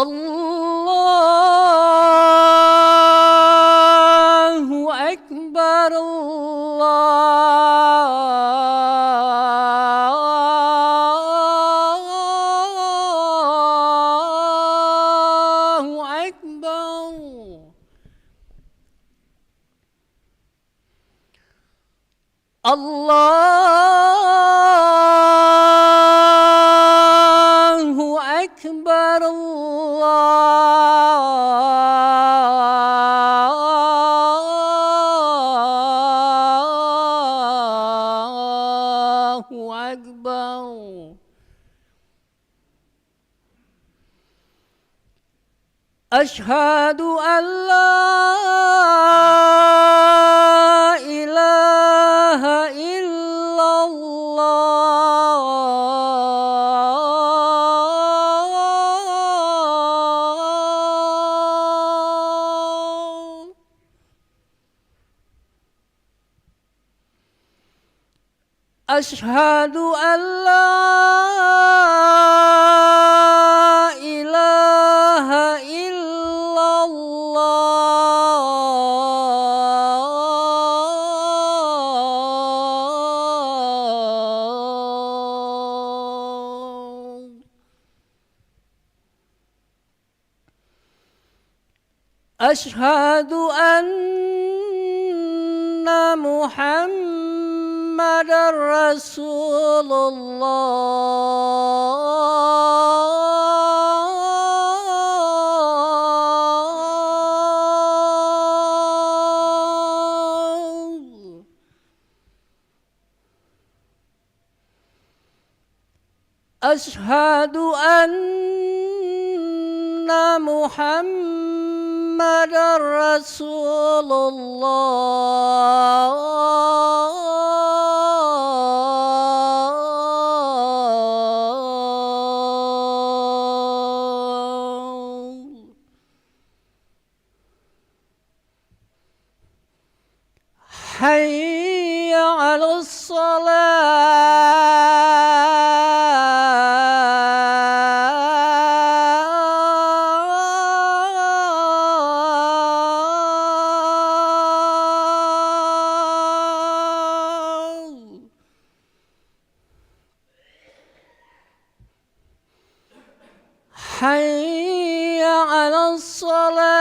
Allahu Akbar, Allahu Akbar. Allahu Akbar, Allahu Akbar. Ashhadu an la ilaha illallah. Ashhadu an la ilaha illallah. Ashhadu anna Muhammadar Rasulullah. Ashhadu anna Muhammadar Rasulullah. Hayya 'alas salah. Hayya 'alas salah.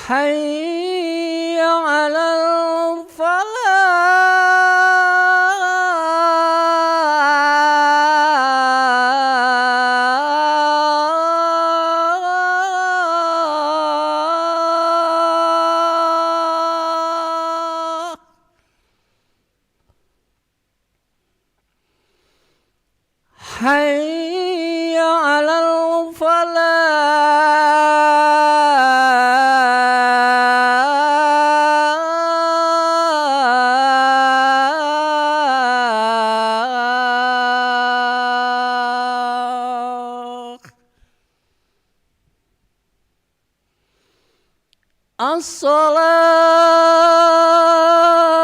Hayya 'alal falah. Hayya 'alal falah.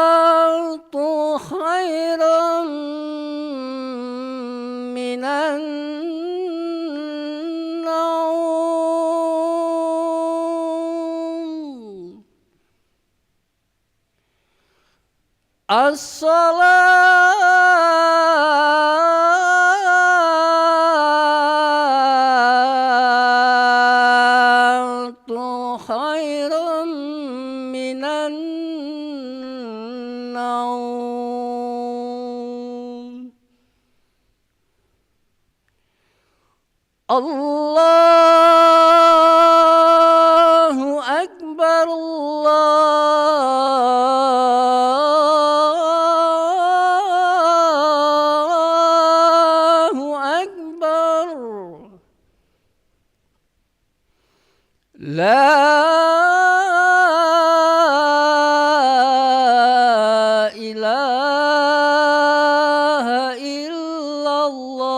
As-salatu khairum minan naum. As-salatu khairum minan naum. Allahu Akbar, Allahu Akbar. La ilaha illallah.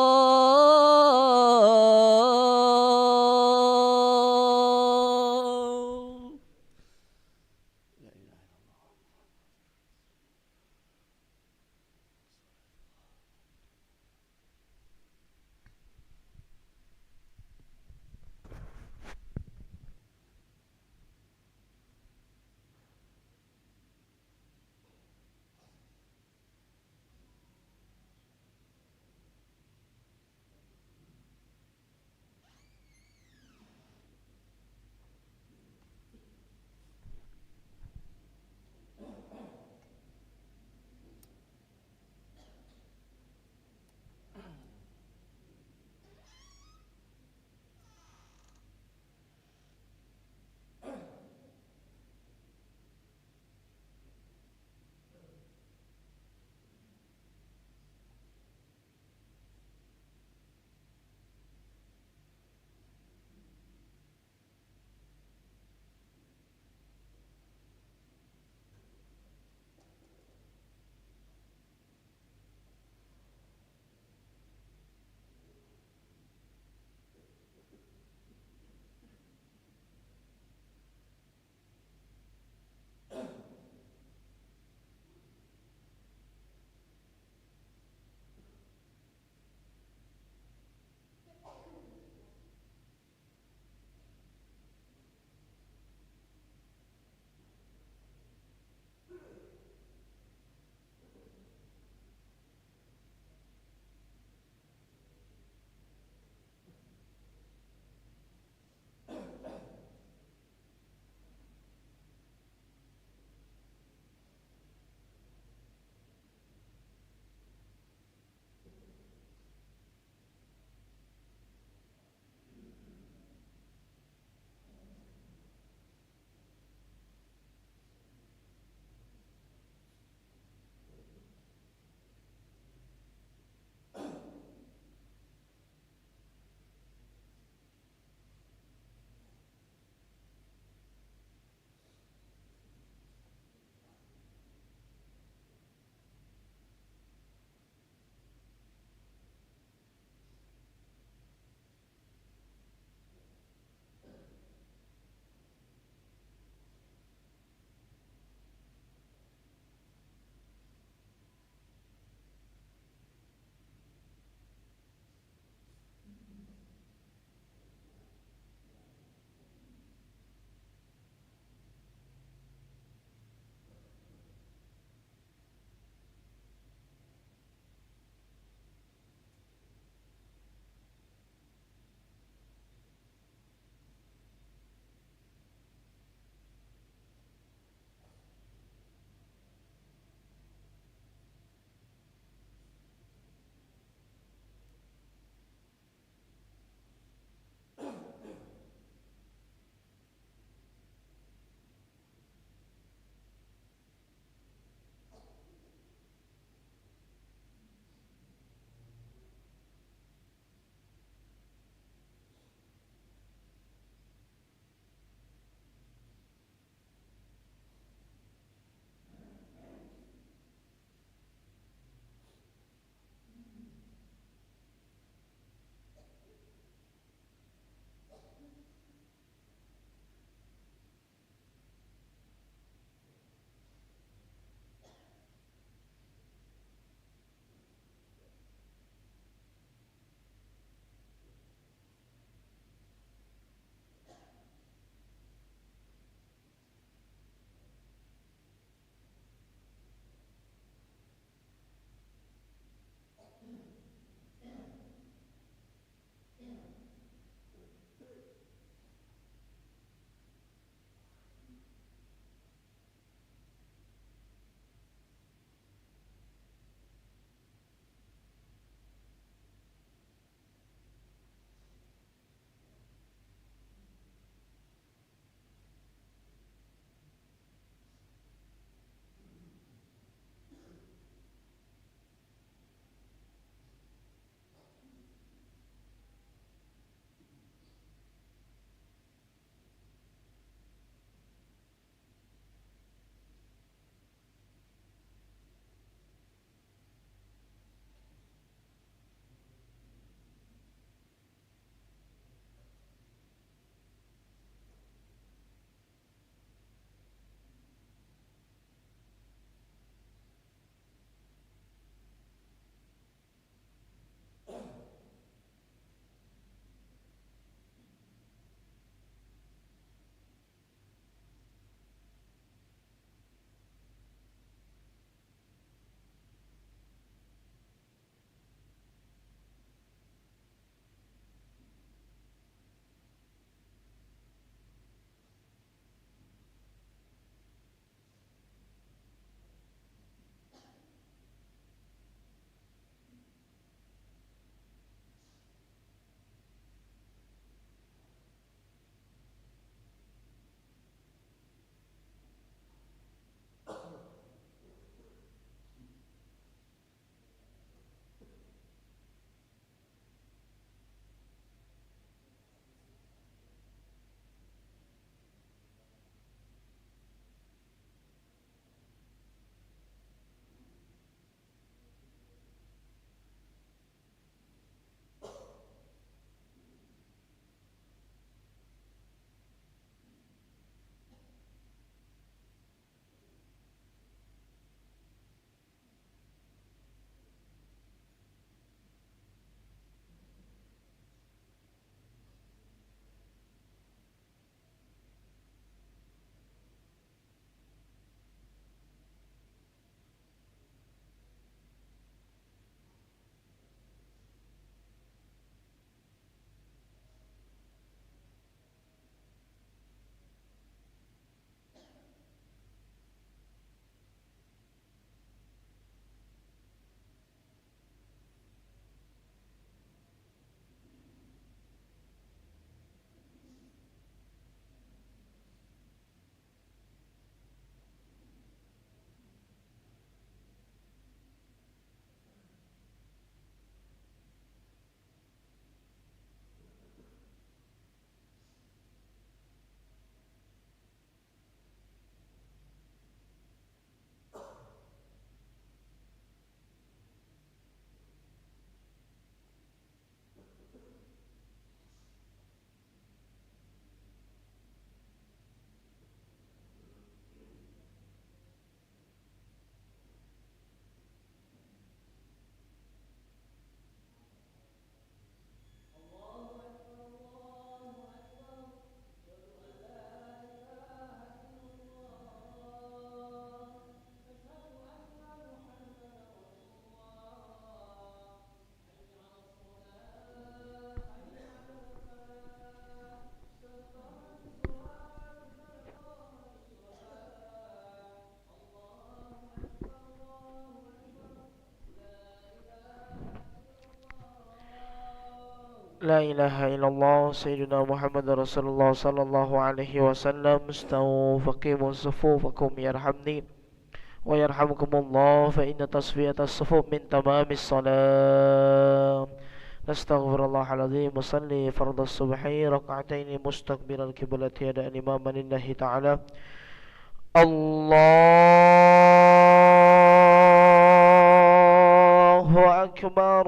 لا إله إلا الله سيدنا محمد رسول الله صلى الله عليه وسلم. استووا فقيموا صفوفكم يرحمني ويرحمكم الله، فإن تصفية الصفوف من تمام الصلاة. نستغفر الله العظيم وصلي فرض الصبح ركعتين مستقبل القبلة يدعى إماما لله تعالى. الله أكبر.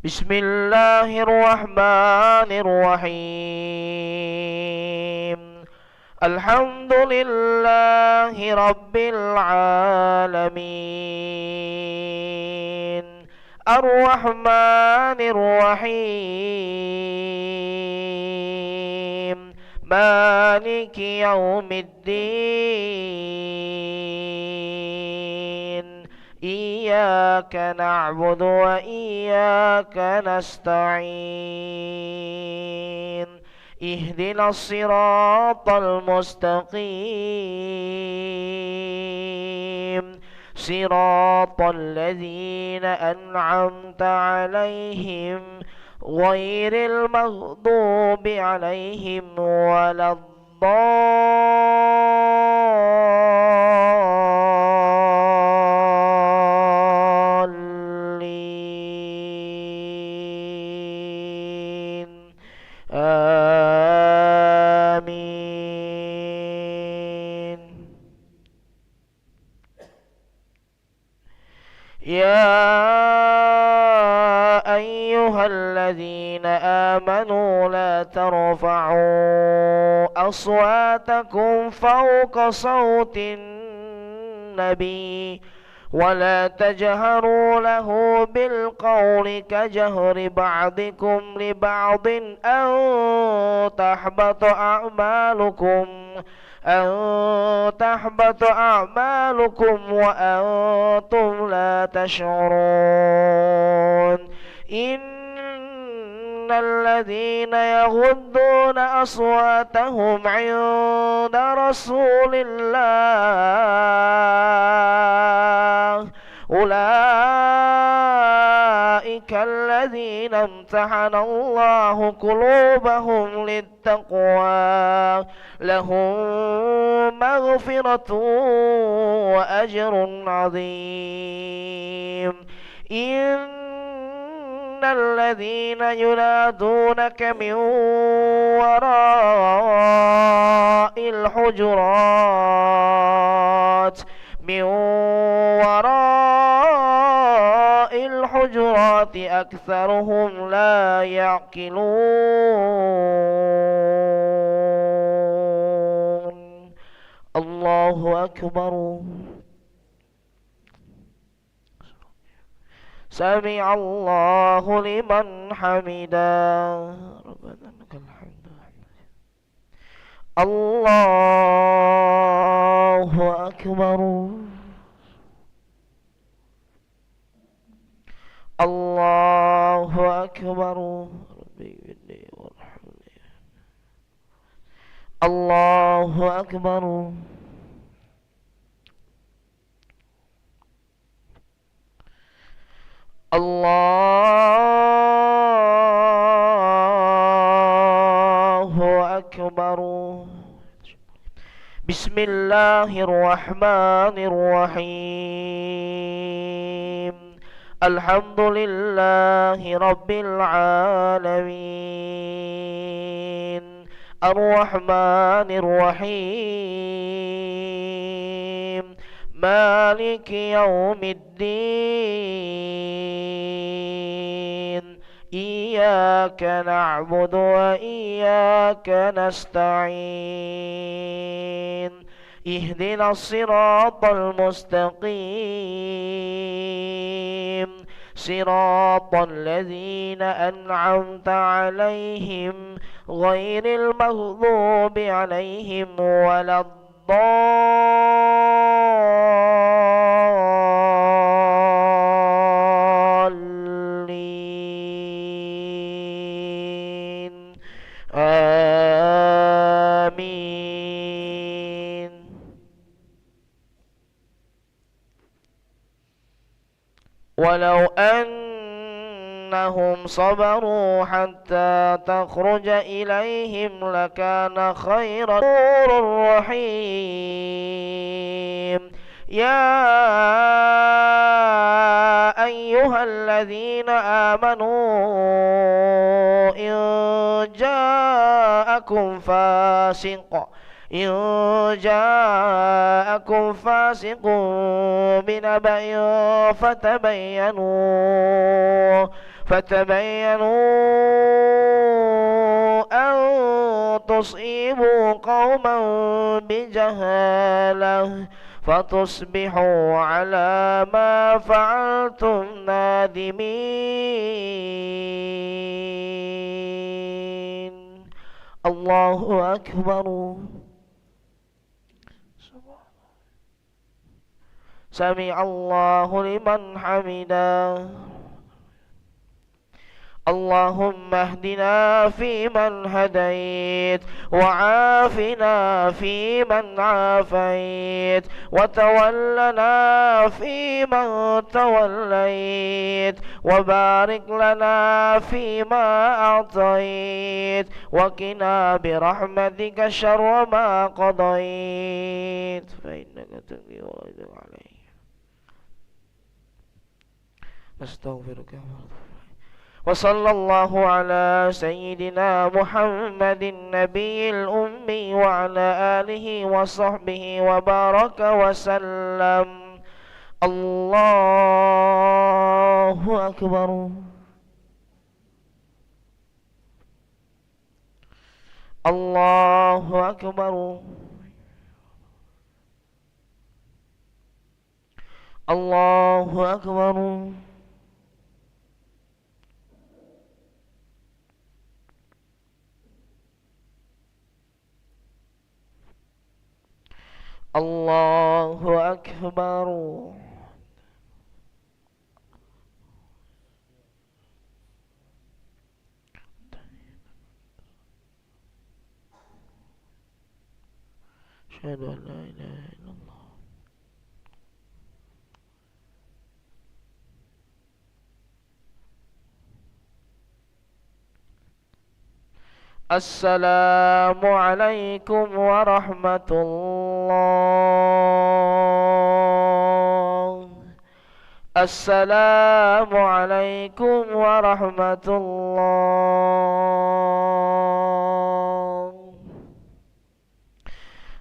بسم الله الرحمن الرحيم. الحمد لله رب العالمين الرحمن الرحيم مالك يوم الدين إياك نعبد وإياك نستعين اهدنا الصراط المستقيم صراط الذين أنعمت عليهم غير المغضوب عليهم ولا الضالين آمين. يا أيها الذين آمنوا لا ترفعوا أصواتكم فوق صوت النبي ولا تجهروا له بالقول كجهر بعضكم لبعض أن تحبط أعمالكم وأنتم لا تشعرون. إن الذين يغضون أصواتهم عند رسول الله أولئك الذين امتحن الله قلوبهم للتقوى لهم مغفرة وأجر عظيم. إن الذين ينادونك من وراء الحجرات أكثرهم لا يعقلون. الله أكبر. سمع الله لمن حمده. ربنا لك الحمد. الله أكبر. الله أكبر. ربي إني وارحمني. الله أكبر. الله أكبر. بسم الله الرحمن الرحيم. الحمد لله رب العالمين الرحمن الرحيم مالك يوم الدين إياك نعبد وإياك نستعين اهدنا الصراط المستقيم صراط الذين أنعمت عليهم غير المغضوب عليهم ولا الضالين آمين. ولو أنهم صبروا حتى تخرج إليهم لكان خيرا رحيم. يا أيها الذين آمنوا إن جاءكم فاسق بنبأ فتبينوا أن تصيبوا قوما بجهالة فتصبحوا على ما فعلتم نادمين. الله أكبر. سمع الله لمن حمده. اللهم اهدنا فيمن هديت، وعافنا فيمن عافيت، وتولنا فيمن توليت، وبارك لنا فيما أعطيت، وقنا برحمتك شر ما قضيت، فإنك تقضي ولا يقضى عليك. نستغفرك يا رب. وصلى الله على سيدنا محمد النبي الأمي وعلى آله وصحبه وبارك وسلم. الله أكبر. الله أكبر. الله أكبر. الله أكبر. أشهد أن لا إله إلا الله. السلام عليكم ورحمة الله. السلام عليكم ورحمة الله.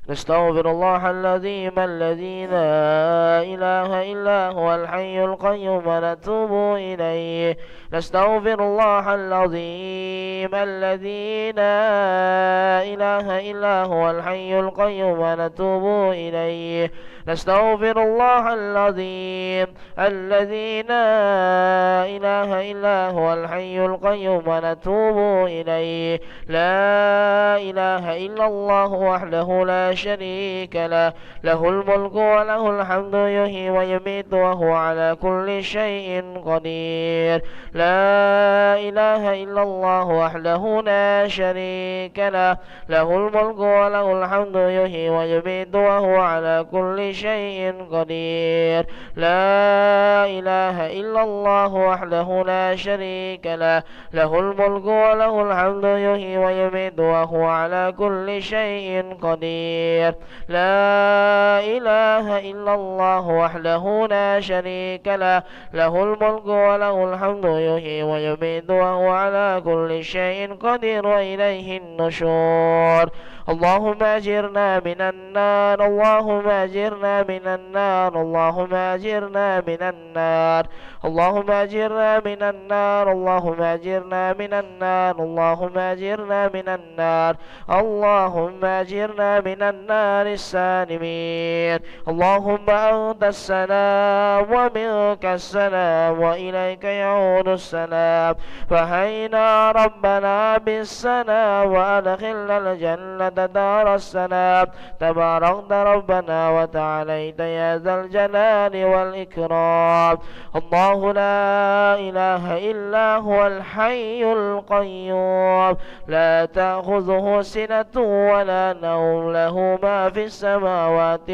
نستغفر الله العظيم الذي لا إله إلا هو الحي القيوم ونتوب إليه. نستغفر الله العظيم الذي لا إله إلا هو الحي القيوم ونتوب إليه. نستغفر الله العظيم الذي لا إله إلا هو الحي القيوم ونتوب إليه. لا إله إلا الله وحده لا شريك له، له الملك وله الحمد يحيي ويميت وهو على كل شيء قدير. لا إله إلا الله وحده لا شريك له، له الملك وله الحمد يحيي ويميت وهو على كل شيء قدير. لا إله إلا الله وحده لا شريك له، له الملك وله الحمد يحيي ويميت وهو على كل شيء قدير. لا إله إلا الله وحده لا شريك له، له الملك وله الحمد يحيي ويميت وهو على كل شيء قدير وإليه النشور. اللهم أجرنا من النار. اللهم أجرنا من النار. اللهم أجرنا من النار. اللهم أجرنا من النار. اللهم أجرنا من النار. اللهم أجرنا من النار. اللهم أجرنا من النار السالمين. اللهم أنت السلام ومنك السلام وإليك يعود السلام. فهينا ربنا بالسلام وأدخلنا الجنة دار السلام. تباركت ربنا وتعاليت يا ذا الجلال والإكرام. الله لا إله إلا هو الحي القيوم، لا تأخذه سنة ولا نوم، له ما في السماوات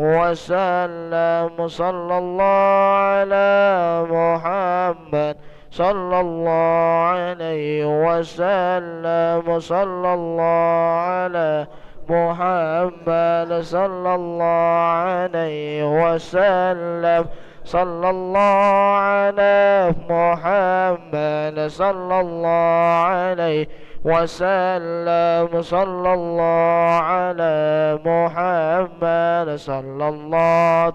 وسلم صلى الله على محمد صلى الله عليه وسلم صلى الله على محمد صلى الله عليه وسلم صلى الله على محمد صلى الله عليه وسلم صلى الله على محمد صلى الله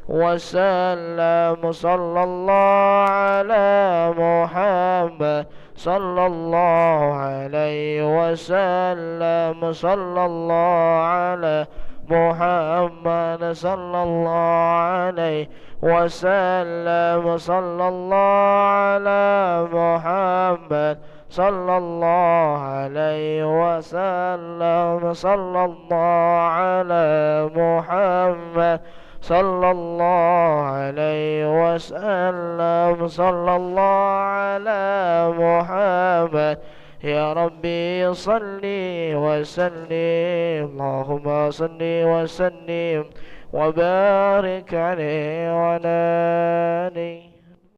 وسلم صلى الله على محمد صلى الله عليه وسلم صلى الله على محمد صلى الله عليه وسلم صلى الله على محمد صلى الله عليه وسلم صلى الله على محمد صلى الله عليه وسلم صلى الله على محمد يا ربي صل وسلم اللهم صل وسلم وبارك عليه وعلى آله